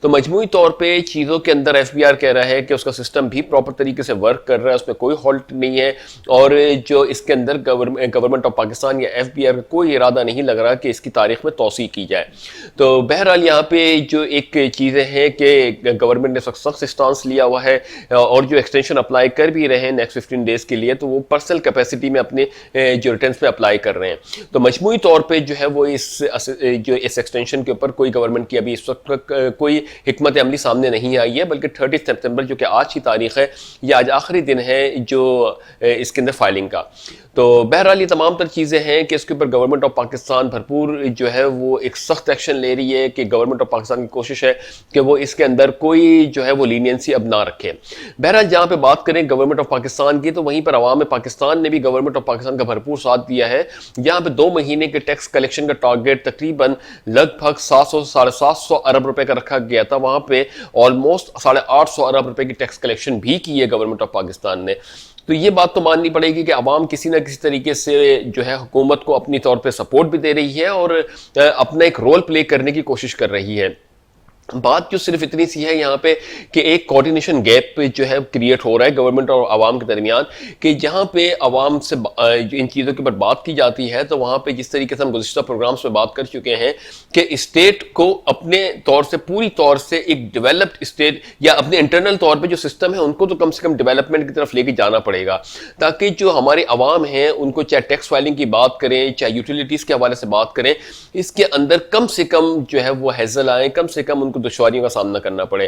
تو مجموعی طور پہ چیزوں کے اندر ایف بی آر کہہ رہا ہے کہ اس کا سسٹم بھی پراپر طریقے سے ورک کر رہا ہے، اس میں کوئی ہالٹ نہیں ہے، اور جو اس کے اندر گورنمنٹ آف پاکستان یا ایف بی آر کا کوئی ارادہ نہیں لگ رہا کہ اس کی تاریخ میں توسیع کی جائے. تو بہرحال یہاں پہ جو ایک چیزیں ہیں کہ گورنمنٹ نے سخت اسٹانس لیا ہوا ہے، اور جو ایکسٹینشن اپلائی کر بھی رہے ہیں نیکسٹ 15 ڈیز کے لیے، تو وہ پرسنل کیپیسٹی میں اپنے جو ریٹرنس میں اپلائی کر رہے ہیں. تو مجموعی طور پہ جو ہے وہ اس ایکسٹینشن کے اوپر کوئی گورنمنٹ کی ابھی اس وقت کوئی حکمت عملی سامنے نہیں آئی ہے، بلکہ 30 سپٹمبر جو کہ آج کی تاریخ ہے، یہ آج آخری دن ہے جو اس کے اندر فائلنگ کا. تو بہرحال یہ تمام تر چیزیں ہیں کہ اس کے اوپر گورنمنٹ آف پاکستان بھرپور جو ہے وہ ایک سخت ایکشن لے رہی ہے، کہ گورنمنٹ آف پاکستان کی کوشش ہے کہ وہ اس کے اندر کوئی جو ہے وہ لینینسی اب نہ رکھے. بہرحال جہاں پہ بات کریں گورنمنٹ آف پاکستان کی، تو وہیں پر عوام پاکستان نے بھی گورنمنٹ آف پاکستان کا بھرپور ساتھ دیا ہے. یہاں پہ 2 مہینے کے ٹیکس کلیکشن کا ٹارگیٹ تقریباً لگ بھگ 700-750 ارب روپے کا رکھا گیا تھا، وہاں پہ آلموسٹ 850 ارب روپے کی ٹیکس کلیکشن بھی کی ہے گورنمنٹ آف پاکستان نے. تو یہ بات تو ماننی پڑے گی کہ عوام کسی نہ کسی طریقے سے جو ہے حکومت کو اپنی طور پہ سپورٹ بھی دے رہی ہے اور اپنا ایک رول پلے کرنے کی کوشش کر رہی ہے. بات جو صرف اتنی سی ہے یہاں پہ کہ ایک کوارڈینیشن گیپ جو ہے کریٹ ہو رہا ہے گورنمنٹ اور عوام کے درمیان، کہ جہاں پہ عوام سے ان چیزوں کے اوپر بات کی جاتی ہے، تو وہاں پہ جس طریقے سے ہم گزشتہ پروگرامز میں بات کر چکے ہیں کہ اسٹیٹ کو اپنے طور سے پوری طور سے ایک ڈیولپڈ اسٹیٹ یا اپنے انٹرنل طور پہ جو سسٹم ہے ان کو تو کم سے کم ڈیولپمنٹ کی طرف لے کے جانا پڑے گا، تاکہ جو ہمارے عوام ہیں ان کو چاہے ٹیکس فائلنگ کی بات کریں، چاہے یوٹیلیٹیز کے حوالے سے بات کریں، اس کے اندر کم سے کم جو ہے وہ ہیزل آئیں، کم سے کم ان کو دشواریوں کا سامنا کرنا پڑے.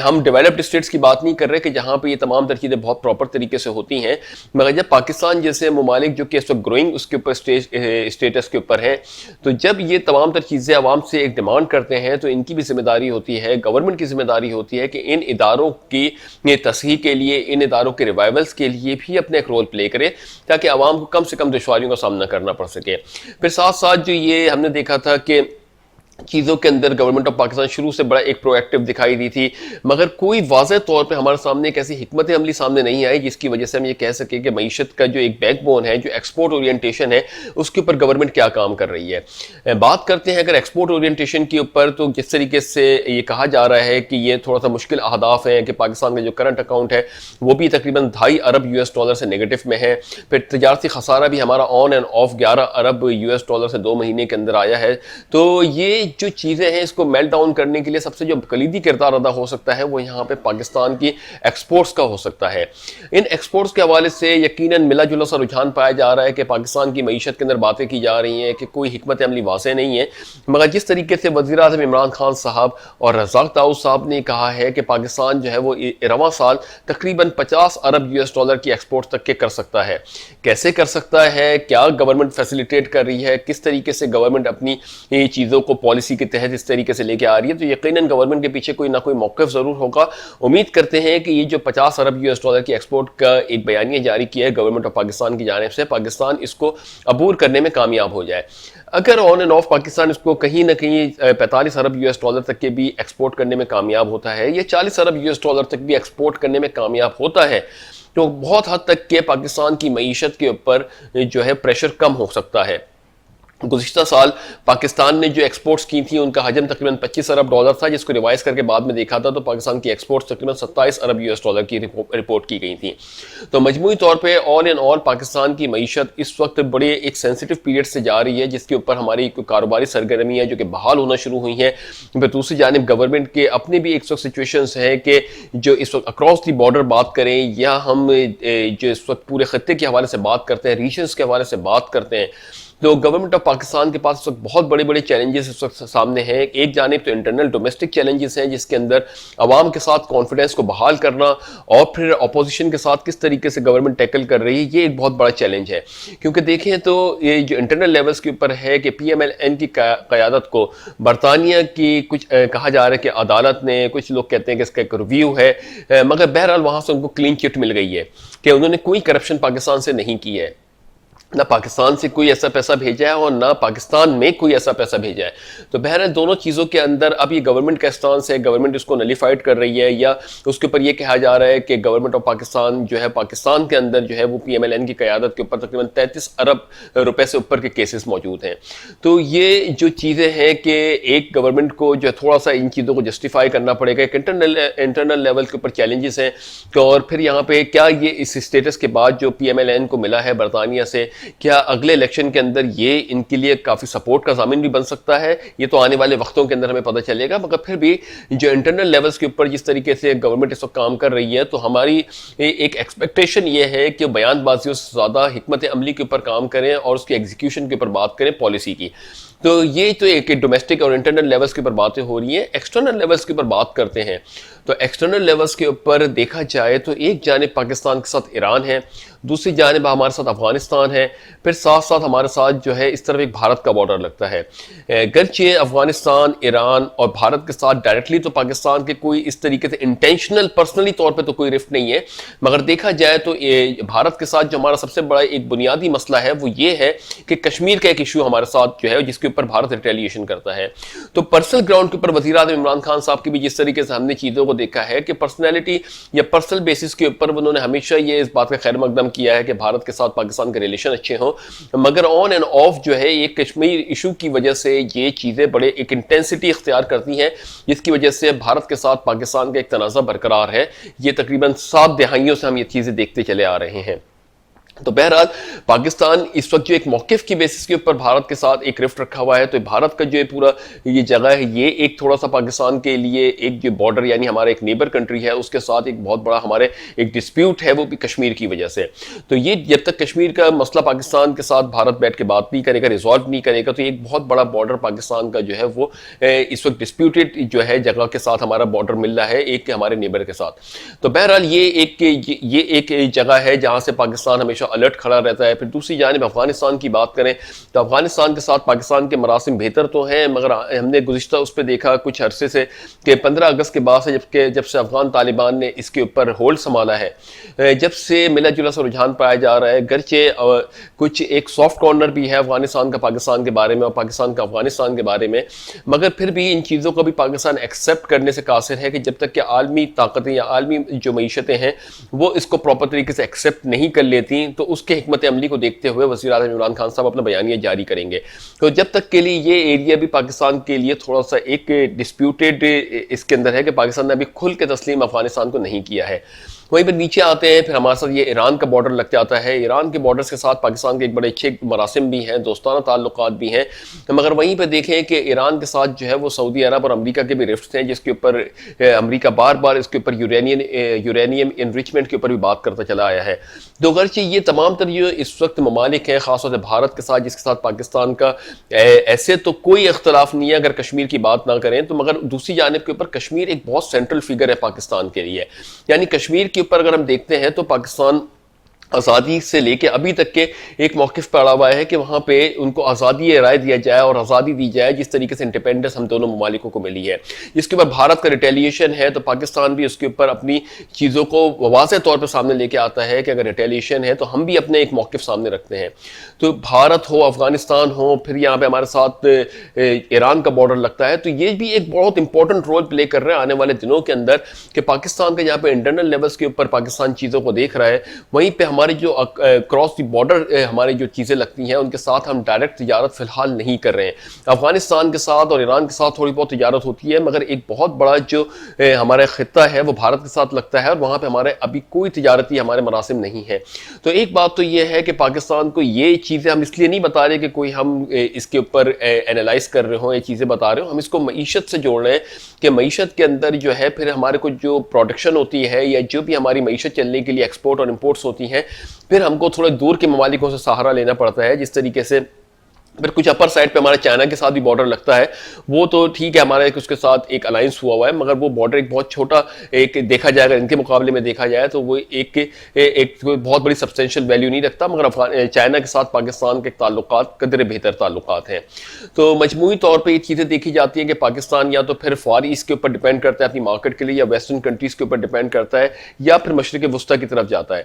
ہم ڈیولپڈ اسٹیٹس کی بات نہیں کر رہے کہ جہاں پہ یہ تمام تر چیزیں بہت پراپر طریقے سے ہوتی ہیں، مگر جب پاکستان جیسے ممالک جو کہ اس وقت گروئنگ اس کے اوپر اسٹیٹس کے اوپر ہیں، تو جب یہ تمام تر چیزیں عوام سے ایک ڈیمانڈ کرتے ہیں، تو ان کی بھی ذمہ داری ہوتی ہے، گورنمنٹ کی ذمہ داری ہوتی ہے کہ ان اداروں کی تصحیح کے لیے، ان اداروں کے ریوائولز کے لیے بھی اپنے ایک رول پلے کرے، تاکہ عوام کو کم سے کم دشواریوں کا سامنا کرنا پڑ سکے. پھر ساتھ ساتھ جو یہ ہم نے دیکھا تھا کہ چیزوں کے اندر گورنمنٹ آف پاکستان شروع سے بڑا ایک پرو ایکٹیو دکھائی دی تھی، مگر کوئی واضح طور پہ ہمارے سامنے ایک ایسی حکمت عملی سامنے نہیں آئی جس کی وجہ سے ہم یہ کہہ سکیں کہ معیشت کا جو ایک بیک بون ہے، جو ایکسپورٹ اورینٹیشن ہے، اس کے اوپر گورنمنٹ کیا کام کر رہی ہے. بات کرتے ہیں اگر ایکسپورٹ اورینٹیشن کے اوپر، تو جس طریقے سے یہ کہا جا رہا ہے کہ یہ تھوڑا سا مشکل اہداف ہیں کہ پاکستان کا جو کرنٹ اکاؤنٹ ہے وہ بھی تقریباً 2.5 ارب US ڈالر سے نیگیٹو میں ہے. پھر تجارتی خسارہ بھی ہمارا on and of 11 Arab US dollar سے 2 مہینے کے اندر آیا ہے. تو یہ جو چیزیں ہیں اس کو میلٹ ڈاؤن کرنے کے لیے سب سے جو کلیدی کردار ادا ہو سکتا ہے وہ یہاں پہ پاکستان کی ایکسپورٹس کا ہو سکتا ہے. ان ایکسپورٹس کے حوالے سے یقیناً ملا جلا سا رجحان پایا جا رہا ہے کہ پاکستان کی معیشت کے اندر باتیں کی جا رہی ہیں کہ کوئی حکمت عملی واضح نہیں ہے، مگر جس طریقے سے وزیر اعظم عمران خان صاحب اور رزاق داؤد صاحب نے کہا ہے کہ پاکستان جو ہے وہ رواں سال تقریباً 50 ارب US ڈالر کی ایکسپورٹ تک کے کر سکتا ہے. کیسے کر سکتا ہے، کیا گورنمنٹ فیسیلیٹیٹ کر رہی ہے، کس طریقے سے گورنمنٹ اپنی چیزوں کو پالیسی کے تحت اس طریقے سے لے کے آ رہی ہے، تو یقیناً گورنمنٹ کے پیچھے کوئی نہ کوئی موقف ضرور ہوگا. امید کرتے ہیں کہ یہ جو 50 ارب US ڈالر کی ایکسپورٹ کا ایک بیانیہ جاری کیا ہے گورنمنٹ آف پاکستان کی جانب سے، پاکستان اس کو عبور کرنے میں کامیاب ہو جائے. اگر آن اینڈ آف پاکستان اس کو کہیں نہ کہیں 45 ارب US ڈالر تک کے بھی ایکسپورٹ کرنے میں کامیاب ہوتا ہے، یا 40 ارب US ڈالر تک بھی ایکسپورٹ کرنے میں کامیاب ہوتا ہے، تو بہت حد تک کہ پاکستان کی معیشت کے اوپر جو ہے پریشر کم ہو سکتا ہے. گزشتہ سال پاکستان نے جو ایکسپورٹس کی تھیں ان کا حجم تقریباً 25 ارب ڈالر تھا، جس کو ریوائز کر کے بعد میں دیکھا تھا تو پاکستان کی ایکسپورٹس تقریباً 27 ارب US ڈالر کی رپورٹ کی گئی تھیں. تو مجموعی طور پہ آل ان آل پاکستان کی معیشت اس وقت بڑے ایک سینسیٹیو پیریڈ سے جا رہی ہے، جس کے اوپر ہماری کاروباری سرگرمی ہے جو کہ بحال ہونا شروع ہوئی ہیں. دوسری جانب گورنمنٹ کے اپنے بھی ایک وقت سچویشنز ہیں کہ جو اس وقت اکراس دی بارڈر بات کریں یا ہم جو اس وقت پورے خطے کے حوالے سے بات کرتے ہیں، ریجنز کے حوالے سے بات کرتے ہیں، تو گورنمنٹ آف پاکستان کے پاس اس وقت بہت بڑے بڑے چیلنجز اس وقت سامنے ہیں. ایک جانب تو انٹرنل ڈومیسٹک چیلنجز ہیں جس کے اندر عوام کے ساتھ کانفیڈنس کو بحال کرنا اور پھر اپوزیشن کے ساتھ کس طریقے سے گورنمنٹ ٹیکل کر رہی ہے، یہ ایک بہت بڑا چیلنج ہے. کیونکہ دیکھیں تو یہ جو انٹرنل لیولز کے اوپر ہے کہ PMLN کی قیادت کو برطانیہ کی کچھ کہا جا رہا ہے کہ عدالت نے، کچھ لوگ کہتے ہیں کہ اس کا ایک ریویو ہے، مگر بہرحال وہاں سے ان کو کلین چٹ مل گئی ہے کہ انہوں نے کوئی کرپشن پاکستان سے نہیں کی ہے. نہ پاکستان سے کوئی ایسا پیسہ بھیجا ہے اور نہ پاکستان میں کوئی ایسا پیسہ بھیجا ہے. تو بہرحال دونوں چیزوں کے اندر اب یہ گورنمنٹ کا اسٹانس ہے, گورنمنٹ اس کو نلیفائڈ کر رہی ہے, یا اس کے اوپر یہ کہا جا رہا ہے کہ گورنمنٹ آف پاکستان جو ہے پاکستان کے اندر جو ہے وہ پی ایم ایل این کی قیادت کے اوپر تقریباً 33 ارب روپے سے اوپر کے کیسز موجود ہیں. تو یہ جو چیزیں ہیں کہ ایک گورنمنٹ کو جو ہے تھوڑا سا ان چیزوں کو جسٹیفائی کرنا پڑے گا, ایک انٹرنل لیول کے اوپر چیلنجز ہیں. اور پھر یہاں پہ کیا یہ اس اسٹیٹس کے بعد جو پی ایم ایل این کو ملا ہے برطانیہ سے, کیا اگلے الیکشن کے اندر یہ ان کے لیے کافی سپورٹ کا ضامن بھی بن سکتا ہے, یہ تو آنے والے وقتوں کے اندر ہمیں پتہ چلے گا. مگر پھر بھی جو انٹرنل لیولز کے اوپر جس طریقے سے گورنمنٹ اس وقت کام کر رہی ہے, تو ہماری ایک ایکسپیکٹیشن یہ ہے کہ بیان بازیوں سے زیادہ حکمت عملی کے اوپر کام کریں اور اس کی ایگزیکیوشن کے اوپر بات کریں, پالیسی کی. تو یہ تو ایک ڈومیسٹک اور انٹرنل لیولز کے اوپر باتیں ہو رہی ہیں. ایکسٹرنل لیولز کے اوپر بات کرتے ہیں. تو ایکسٹرنل لیولز کے اوپر دیکھا جائے تو ایک جانب پاکستان کے ساتھ ایران ہے, دوسری جانب ہمارے ساتھ افغانستان ہے, پھر ساتھ ساتھ ہمارے ساتھ جو ہے اس طرف ایک بھارت کا بارڈر لگتا ہے. گرچہ افغانستان, ایران اور بھارت کے ساتھ ڈائریکٹلی تو پاکستان کے کوئی اس طریقے سے انٹینشنل پرسنلی طور پہ تو کوئی رفٹ نہیں ہے, مگر دیکھا جائے تو بھارت کے ساتھ جو ہمارا سب سے بڑا ایک بنیادی مسئلہ ہے وہ یہ ہے کہ کشمیر کا ایک ایشو ہمارے ساتھ جو ہے جس کے اوپر بھارت ریٹیلیشن کرتا ہے. تو پرسنل گراؤنڈ کے اوپر وزیر اعظم عمران خان صاحب کی بھی جس طریقے سے ہم نے چیزوں کو دیکھا ہے کہ پرسنالٹی یا پرسنل بیسس کے اوپر انہوں نے ہمیشہ یہ اس بات کا خیر مقدم کیا ہے کہ بھارت کے ساتھ پاکستان کے ریلیشن اچھے ہوں, مگر آن اینڈ آف جو ہے یہ کشمیر ایشو کی وجہ سے یہ چیزیں بڑے ایک انٹینسٹی اختیار کرتی ہیں, جس کی وجہ سے بھارت کے ساتھ پاکستان کا ایک تنازع برقرار ہے. یہ تقریباً 7 دہائیوں سے ہم یہ چیزیں دیکھتے چلے آ رہے ہیں. تو بہرحال پاکستان اس وقت جو ایک موقف کی بیسس کے اوپر بھارت کے ساتھ ایک رفٹ رکھا ہوا ہے, تو بھارت کا جو پورا یہ جگہ ہے یہ ایک تھوڑا سا پاکستان کے لیے ایک جو بارڈر یعنی ہمارا ایک نیبر کنٹری ہے اس کے ساتھ ایک بہت بڑا ہمارے ایک ڈسپیوٹ ہے, وہ بھی کشمیر کی وجہ سے. تو یہ جب تک کشمیر کا مسئلہ پاکستان کے ساتھ بھارت بیٹھ کے بات نہیں کرے گا, ریزالو نہیں کرے گا, تو ایک بہت بڑا بارڈر پاکستان کا جو ہے وہ اس وقت ڈسپیوٹڈ جو ہے جگہ کے ساتھ ہمارا بارڈر مل رہا ہے ایک ہمارے نیبر کے ساتھ. تو بہرحال یہ ایک جگہ ہے جہاں سے پاکستان ہمیشہ الرٹ کھڑا رہتا ہے. پھر دوسری جانب افغانستان کی بات کریں تو افغانستان کے ساتھ پاکستان کے مراسم بہتر تو ہیں, مگر ہم نے گزشتہ اس پہ دیکھا کچھ عرصے سے کہ 15 اگست کے بعد سے جب سے افغان طالبان نے اس کے اوپر ہولڈ سنبھالا ہے, جب سے ملا جلا سا رجحان پایا جا رہا ہے. گرچہ کچھ ایک سافٹ کارنر بھی ہے افغانستان کا پاکستان کے بارے میں اور پاکستان کا افغانستان کے بارے میں, مگر پھر بھی ان چیزوں کو بھی پاکستان ایکسیپٹ کرنے سے قاصر ہے کہ جب تک کہ عالمی طاقتیں یا عالمی جو معیشتیں ہیں وہ اس کو پراپر طریقے سے ایکسیپٹ نہیں کر لیتی, تو اس کے حکمت عملی کو دیکھتے ہوئے وزیر اعظم عمران خان صاحب اپنا بیانیہ جاری کریں گے. تو جب تک کے لیے یہ ایریا بھی پاکستان کے لیے تھوڑا سا ایک ڈسپیوٹڈ اس کے اندر ہے کہ پاکستان نے ابھی کھل کے تسلیم افغانستان کو نہیں کیا ہے. وہیں پہ نیچے آتے ہیں, پھر ہمارے ساتھ یہ ایران کا بارڈر لگ جاتا ہے. ایران کے بارڈرز کے ساتھ پاکستان کے ایک بڑے اچھے مراسم بھی ہیں, دوستانہ تعلقات بھی ہیں, مگر وہیں پہ دیکھیں کہ ایران کے ساتھ جو ہے وہ سعودی عرب اور امریکہ کے بھی رفٹس ہیں, جس کے اوپر امریکہ بار بار اس کے اوپر یورینیم انریچمنٹ کے اوپر بھی بات کرتا چلا آیا ہے. تو اگرچہ یہ تمام تر جو اس وقت ممالک ہیں, خاص طور سے بھارت کے ساتھ جس کے ساتھ پاکستان کا ایسے تو کوئی اختلاف نہیں ہے اگر کشمیر کی بات نہ کریں, تو مگر دوسری جانب کے اوپر کشمیر ایک بہت سینٹرل فگر ہے پاکستان کے لیے. یعنی کشمیر کے اوپر اگر ہم دیکھتے ہیں تو پاکستان آزادی سے لے کے ابھی تک کے ایک موقف پہ اڑا ہوا ہے کہ وہاں پہ ان کو آزادی رائے دیا جائے اور آزادی دی جائے جس طریقے سے انڈیپینڈنس ہم دونوں ممالکوں کو ملی ہے. جس کے اوپر بھارت کا ریٹیلیشن ہے تو پاکستان بھی اس کے اوپر اپنی چیزوں کو واضح طور پہ سامنے لے کے آتا ہے کہ اگر ریٹیلیشن ہے تو ہم بھی اپنے ایک موقف سامنے رکھتے ہیں. تو بھارت ہو, افغانستان ہو, پھر یہاں پہ ہمارے ساتھ ایران کا بارڈر لگتا ہے, تو یہ بھی ایک بہت امپورٹنٹ رول پلے کر رہے ہیں آنے والے دنوں کے اندر کہ پاکستان کا یہاں پہ انٹرنل لیولز کے اوپر پاکستان چیزوں کو دیکھ رہا ہے. وہیں پہ ہماری جو کراس دی بارڈر ہماری جو چیزیں لگتی ہیں ان کے ساتھ ہم ڈائریکٹ تجارت فی الحال نہیں کر رہے ہیں. افغانستان کے ساتھ اور ایران کے ساتھ تھوڑی بہت تجارت ہوتی ہے, مگر ایک بہت بڑا جو ہمارا خطہ ہے وہ بھارت کے ساتھ لگتا ہے اور وہاں پہ ہمارے ابھی کوئی تجارتی ہمارے مراسم نہیں ہے. تو ایک بات تو یہ ہے کہ پاکستان کو یہ چیزیں ہم اس لیے نہیں بتا رہے کہ کوئی ہم اس کے اوپر اینالائز کر رہے ہوں, یہ چیزیں بتا رہے ہوں, ہم اس کو معیشت سے جوڑ رہے ہیں کہ معیشت کے اندر جو ہے پھر ہمارے کو جو پروڈکشن ہوتی ہے یا جو بھی ہماری معیشت چلنے کے لیے ایکسپورٹ اور امپورٹس ہوتی ہیں, پھر ہم کو تھوڑے دور کے ممالکوں سے سہارا لینا پڑتا ہے. جس طریقے سے پھر کچھ اپر سائڈ پہ ہمارا چائنا کے ساتھ بھی بارڈر لگتا ہے، وہ تو ٹھیک ہے، ہمارا اس کے ساتھ ایک الائنس ہوا ہے، مگر وہ بارڈر ایک بہت چھوٹا ایک دیکھا جائے گا، ان کے مقابلے میں دیکھا جائے تو وہ ایک بہت بڑی سبسٹینشیل ویلیو نہیں رکھتا، مگر چائنا کے ساتھ پاکستان کے تعلقات قدرے بہتر تعلقات ہیں۔ تو مجموعی طور پہ یہ چیزیں دیکھی جاتی ہیں کہ پاکستان یا تو پھر فار ایسٹ کے اوپر ڈیپینڈ کرتا ہے اپنی مارکیٹ کے لیے، یا ویسٹرن کنٹریز کے اوپر ڈیپینڈ کرتا ہے، یا پھر مشرق وسطیٰ کی طرف جاتا ہے۔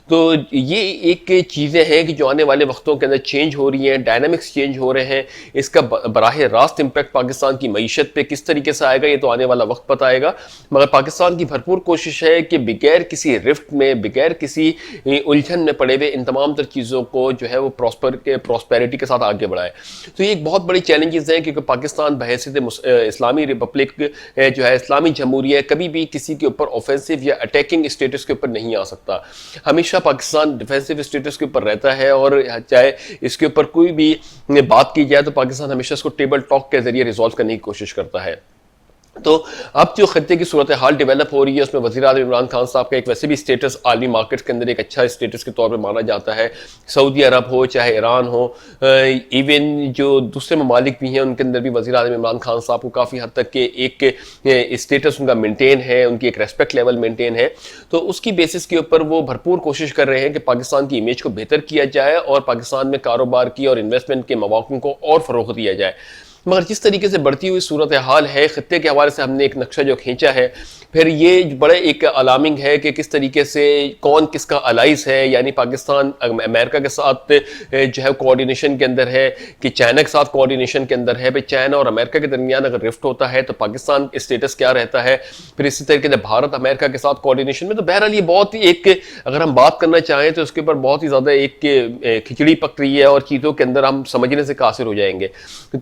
تو یہ ایک چیزیں ہیں کہ جو آنے والے وقتوں کے اندر چینج ہو رہی ہیں، ڈائنامکس چینج ہو رہے ہیں، اس کا براہ راست امپیکٹ پاکستان کی معیشت پہ کس طریقے سے آئے گا یہ تو آنے والا وقت بتائے گا، مگر پاکستان کی بھرپور کوشش ہے کہ بغیر کسی رفٹ میں، بغیر کسی الجھن میں پڑے ہوئے ان تمام تر چیزوں کو جو ہے وہ پراسپیرٹی کے ساتھ آگے بڑھائے۔ تو یہ ایک بہت بڑی چیلنجز ہیں، کیونکہ پاکستان بحیثیت اسلامی ریپبلک جو ہے اسلامی جمہوریہ کبھی بھی کسی کے اوپر اوفینسو یا اٹیکنگ اسٹیٹس کے اوپر نہیں آ سکتا، ہمیشہ پاکستان ڈیفینسو اسٹیٹس کے اوپر رہتا ہے، اور چاہے اس کے اوپر کوئی بھی بات کی جائے تو پاکستان ہمیشہ اس کو ٹیبل ٹاک کے ذریعے ریزالو کرنے کی کوشش کرتا ہے۔ تو اب جو خطے کی صورتحال ڈیولپ ہو رہی ہے، اس میں وزیر اعظم عمران خان صاحب کا ایک ویسے بھی اسٹیٹس عالمی مارکیٹس کے اندر ایک اچھا اسٹیٹس کے طور پہ مانا جاتا ہے، سعودی عرب ہو چاہے ایران ہو، ایون جو دوسرے ممالک بھی ہیں ان کے اندر بھی وزیر اعظم عمران خان صاحب کو کافی حد تک کہ ایک اسٹیٹس ان کا مینٹین ہے، ان کی ایک ریسپیکٹ لیول مینٹین ہے۔ تو اس کی بیسس کے اوپر وہ بھرپور کوشش کر رہے ہیں کہ پاکستان کی امیج کو بہتر کیا جائے اور پاکستان میں کاروبار کی اور انویسٹمنٹ کے مواقع کو اور فروغ دیا جائے۔ مگر جس طریقے سے بڑھتی ہوئی صورتحال ہے، خطے کے حوالے سے ہم نے ایک نقشہ جو کھینچا ہے، پھر یہ بڑے ایک الارمنگ ہے کہ کس طریقے سے کون کس کا الائز ہے، یعنی پاکستان امریکہ کے ساتھ جو ہے کوآرڈینیشن کے اندر ہے کہ چائنا کے ساتھ کوآرڈینیشن کے اندر ہے۔ بھئی چائنا اور امریکہ کے درمیان اگر رفٹ ہوتا ہے تو پاکستان اسٹیٹس کیا رہتا ہے، پھر اسی طریقے سے بھارت امریکہ کے ساتھ کوآرڈینیشن میں، تو بہرحال یہ بہت ہی ایک اگر ہم بات کرنا چاہیں تو اس کے اوپر بہت ہی زیادہ ایک کھچڑی پک رہی ہے، اور چیزوں کے اندر ہم سمجھنے سے قاصر ہو جائیں گے۔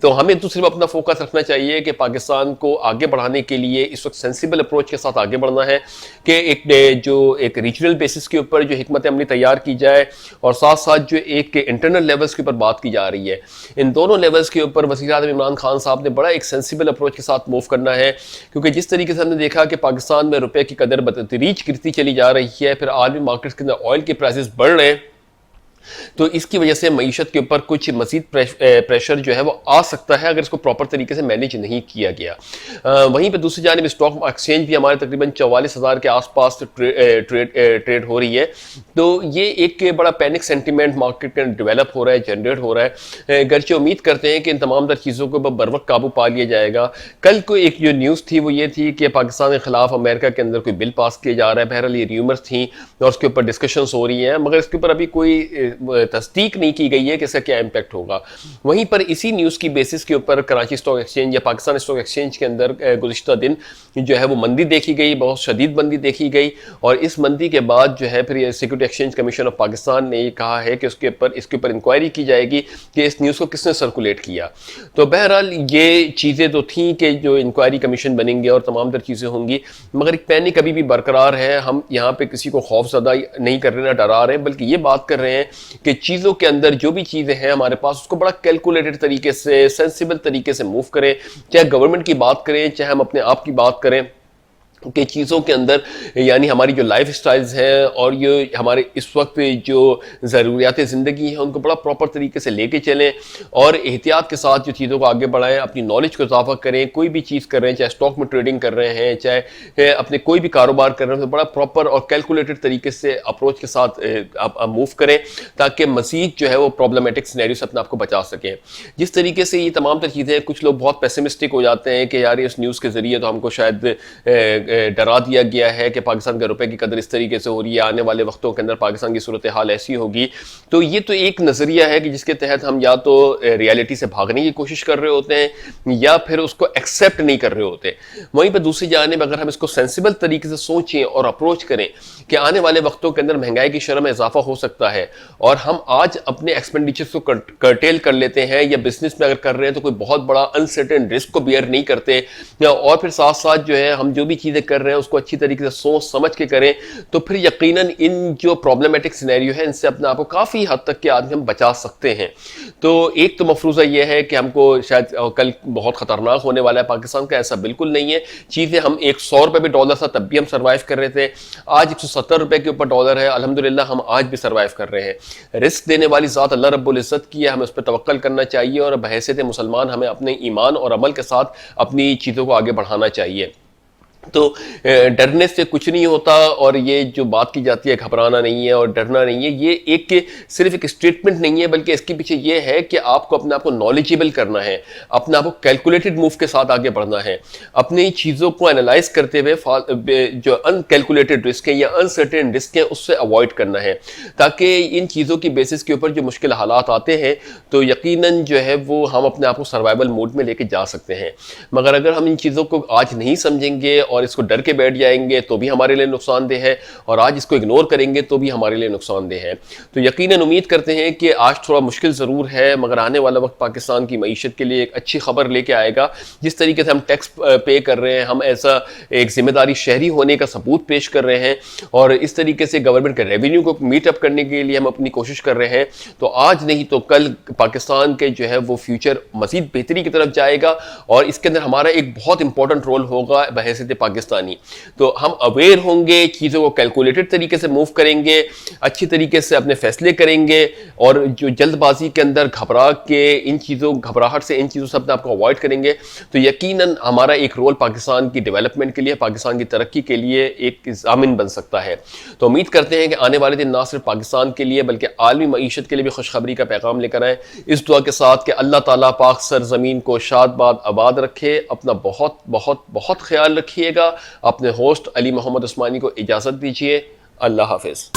تو ہمیں تو صرف اپنا فوکس رکھنا چاہیے کہ پاکستان کو آگے بڑھانے کے لیے اس وقت سینسیبل اپروچ کے ساتھ آگے بڑھنا ہے، کہ ایک ریجنل بیسس کے اوپر جو حکمت عملی تیار کی جائے، اور ساتھ ساتھ جو ایک انٹرنل لیولز کے اوپر بات کی جا رہی ہے، ان دونوں لیولز کے اوپر وزیر اعظم عمران خان صاحب نے بڑا ایک سینسیبل اپروچ کے ساتھ موو کرنا ہے، کیونکہ جس طریقے سے ہم نے دیکھا کہ پاکستان میں روپے کی قدر بتدریج گرتی چلی جا رہی ہے، پھر عالمی مارکیٹس کے اندر آئل کے پرائسز بڑھ رہے ہیں، تو اس کی وجہ سے معیشت کے اوپر کچھ مزید پریشر جو ہے وہ آ سکتا ہے اگر اس کو پراپر طریقے سے مینیج نہیں کیا گیا۔ وہیں پہ دوسری جانب اسٹاک ایکسچینج بھی ہمارے تقریباً 44,000 کے آس پاس ٹریڈ ہو رہی ہے، تو یہ ایک بڑا پینک سینٹیمنٹ مارکیٹ کے ڈیولپ ہو رہا ہے، جنریٹ ہو رہا ہے، گرچہ امید کرتے ہیں کہ ان تمام تر چیزوں کو بر وقت قابو پا لیا جائے گا۔ کل کو ایک جو نیوز تھی وہ یہ تھی کہ پاکستان کے خلاف امریکہ کے اندر کوئی بل پاس کیا جا رہا ہے، بہرحال یہ ریومرز تھیں اور اس کے اوپر ڈسکشنز ہو رہی ہیں، مگر اس کے اوپر ابھی کوئی تصدیق نہیں کی گئی ہے کہ اس کا کیا امپیکٹ ہوگا۔ وہیں پر اسی نیوز کی بیسس کے اوپر کراچی اسٹاک ایکسچینج یا پاکستان اسٹاک ایکسچینج کے اندر گزشتہ دن جو ہے وہ مندی دیکھی گئی، بہت شدید مندی دیکھی گئی، اور اس مندی کے بعد جو ہے پھر یہ security exchange commission of Pakistan نے یہ کہا ہے کہ اس کے اوپر انکوائری کی جائے گی کہ اس نیوز کو کس نے سرکولیٹ کیا۔ تو بہرحال یہ چیزیں تو تھیں کہ جو انکوائری کمیشن بنیں گے اور تمام تر چیزیں ہوں گی، مگر ایک پینک ابھی بھی برقرار ہے۔ ہم یہاں پہ کسی کو خوف زدہ نہیں کر رہے، نہ ڈرا رہے ہیں، بلکہ یہ بات کر رہے ہیں کہ چیزوں کے اندر جو بھی چیزیں ہیں ہمارے پاس اس کو بڑا کیلکولیٹڈ طریقے سے، سینسیبل طریقے سے موو کریں، چاہے گورنمنٹ کی بات کریں چاہے ہم اپنے آپ کی بات کریں، کہ چیزوں کے اندر یعنی ہماری جو لائف سٹائلز ہیں اور یہ ہمارے اس وقت جو ضروریات زندگی ہیں ان کو بڑا پراپر طریقے سے لے کے چلیں، اور احتیاط کے ساتھ جو چیزوں کو آگے بڑھائیں، اپنی نالج کو اضافہ کریں، کوئی بھی چیز کر رہے ہیں، چاہے اسٹاک میں ٹریڈنگ کر رہے ہیں، چاہے اپنے کوئی بھی کاروبار کر رہے ہیں، تو بڑا پراپر اور کیلکولیٹڈ طریقے سے اپروچ کے ساتھ آپ موو کریں تاکہ مزید جو ہے وہ پرابلمٹک سینیریو سے اپنے آپ کو بچا سکیں۔ جس طریقے سے یہ تمام تر چیزیں، کچھ لوگ بہت پیسمسٹک ہو جاتے ہیں کہ یار اس نیوز کے ذریعے تو ہم کو شاید ڈرا دیا گیا ہے کہ پاکستان کے روپے کی قدر اس طریقے سے ہو رہی ہے، آنے والے وقتوں کے اندر پاکستان کی صورتحال ایسی ہوگی۔ تو یہ تو ایک نظریہ ہے کہ جس کے تحت ہم یا تو ریالٹی سے بھاگنے کی کوشش کر رہے ہوتے ہیں یا پھر اس کو ایکسیپٹ نہیں کر رہے ہوتے۔ وہیں پہ دوسری جانب اگر ہم اس کو سینسیبل طریقے سے سوچیں اور اپروچ کریں کہ آنے والے وقتوں کے اندر مہنگائی کی شرح میں اضافہ ہو سکتا ہے، اور ہم آج اپنے ایکسپینڈیچرز کو کرٹیل کر لیتے ہیں یا بزنس میں اگر کر رہے ہیں تو کوئی بہت بڑا انسرٹن رسک کو بیئر نہیں کرتے، اور پھر ساتھ ساتھ جو ہے ہم جو بھی چیزیں کر رہے ہیں اس کو اچھی طریقے سے سوچ سمجھ کے کریں تو پھر یقیناً ان جو پرابلمٹک سینیریو ہے ان سے اپنے آپ کو کافی حد تک کے آدمی ہم بچا سکتے ہیں. تو ایک تو مفروضہ یہ ہے کہ ہم کو شاید کل بہت خطرناک ہونے والا ہے پاکستان کا، ایسا بالکل نہیں ہے. چیزیں ہم 100 روپے پہ ڈالر تھا تب بھی ہم سروائیو کر رہے تھے، آج 170 روپے کے اوپر ڈالر ہے، الحمدللہ ہم آج بھی سروائیو کر رہے ہیں. رزق دینے والی ذات اللہ رب العزت کی ہے، ہمیں اس پہ توکل کرنا چاہیے اور بحیثیت مسلمان ہمیں اپنے ایمان اور عمل کے ساتھ اپنی چیزوں کو آگے بڑھانا چاہیے. تو ڈرنے سے کچھ نہیں ہوتا، اور یہ جو بات کی جاتی ہے گھبرانا نہیں ہے اور ڈرنا نہیں ہے، یہ ایک صرف ایک اسٹیٹمنٹ نہیں ہے بلکہ اس کے پیچھے یہ ہے کہ آپ کو اپنے آپ کو نالجیبل کرنا ہے، اپنے آپ کو کیلکولیٹڈ موو کے ساتھ آگے بڑھنا ہے، اپنی چیزوں کو انالائز کرتے ہوئے جو ان کیلکولیٹڈ رسک ہیں یا انسرٹین رسک ہیں اس سے اوائڈ کرنا ہے، تاکہ ان چیزوں کی بیسس کے اوپر جو مشکل حالات آتے ہیں تو یقیناً جو ہے وہ ہم اپنے آپ کو سروائیول موڈ میں لے کے جا سکتے ہیں. مگر اگر ہم ان چیزوں کو آج نہیں سمجھیں گے اور اس کو ڈر کے بیٹھ جائیں گے تو بھی ہمارے لیے نقصان دہ ہے، اور آج اس کو اگنور کریں گے تو بھی ہمارے لیے نقصان دہ ہے. تو یقیناً امید کرتے ہیں کہ آج تھوڑا مشکل ضرور ہے مگر آنے والا وقت پاکستان کی معیشت کے لیے ایک اچھی خبر لے کے آئے گا. جس طریقے سے ہم ٹیکس پے کر رہے ہیں، ہم ایسا ایک ذمہ داری شہری ہونے کا ثبوت پیش کر رہے ہیں، اور اس طریقے سے گورنمنٹ کے ریونیو کو میٹ اپ کرنے کے لیے ہم اپنی کوشش کر رہے ہیں، تو آج نہیں تو کل پاکستان کے جو ہے وہ فیوچر مزید بہتری کی طرف جائے گا، اور اس کے اندر ہمارا ایک بہت امپورٹنٹ رول ہوگا بحیثیت پاکستانی. تو ہم اویئر ہوں گے، چیزوں کو کیلکولیٹڈ طریقے سے موو کریں گے، اچھی طریقے سے اپنے فیصلے کریں گے، اور جو جلد بازی کے اندر گھبراہٹ سے ان چیزوں سے اپنے آپ کو اوائڈ کریں گے تو یقیناً ہمارا ایک رول پاکستان کی ڈیولپمنٹ کے لیے، پاکستان کی ترقی کے لیے ایک ضامن بن سکتا ہے. تو امید کرتے ہیں کہ آنے والے دن نہ صرف پاکستان کے لیے بلکہ عالمی معیشت کے لیے بھی خوشخبری کا پیغام لے کر آئیں، اس دعا کے ساتھ کہ اللہ تعالیٰ پاک سرزمین کو شاد باد آباد رکھے. اپنا بہت بہت بہت خیال رکھیے گا. اپنے ہوسٹ علی محمد عثمانی کو اجازت دیجیے. اللہ حافظ.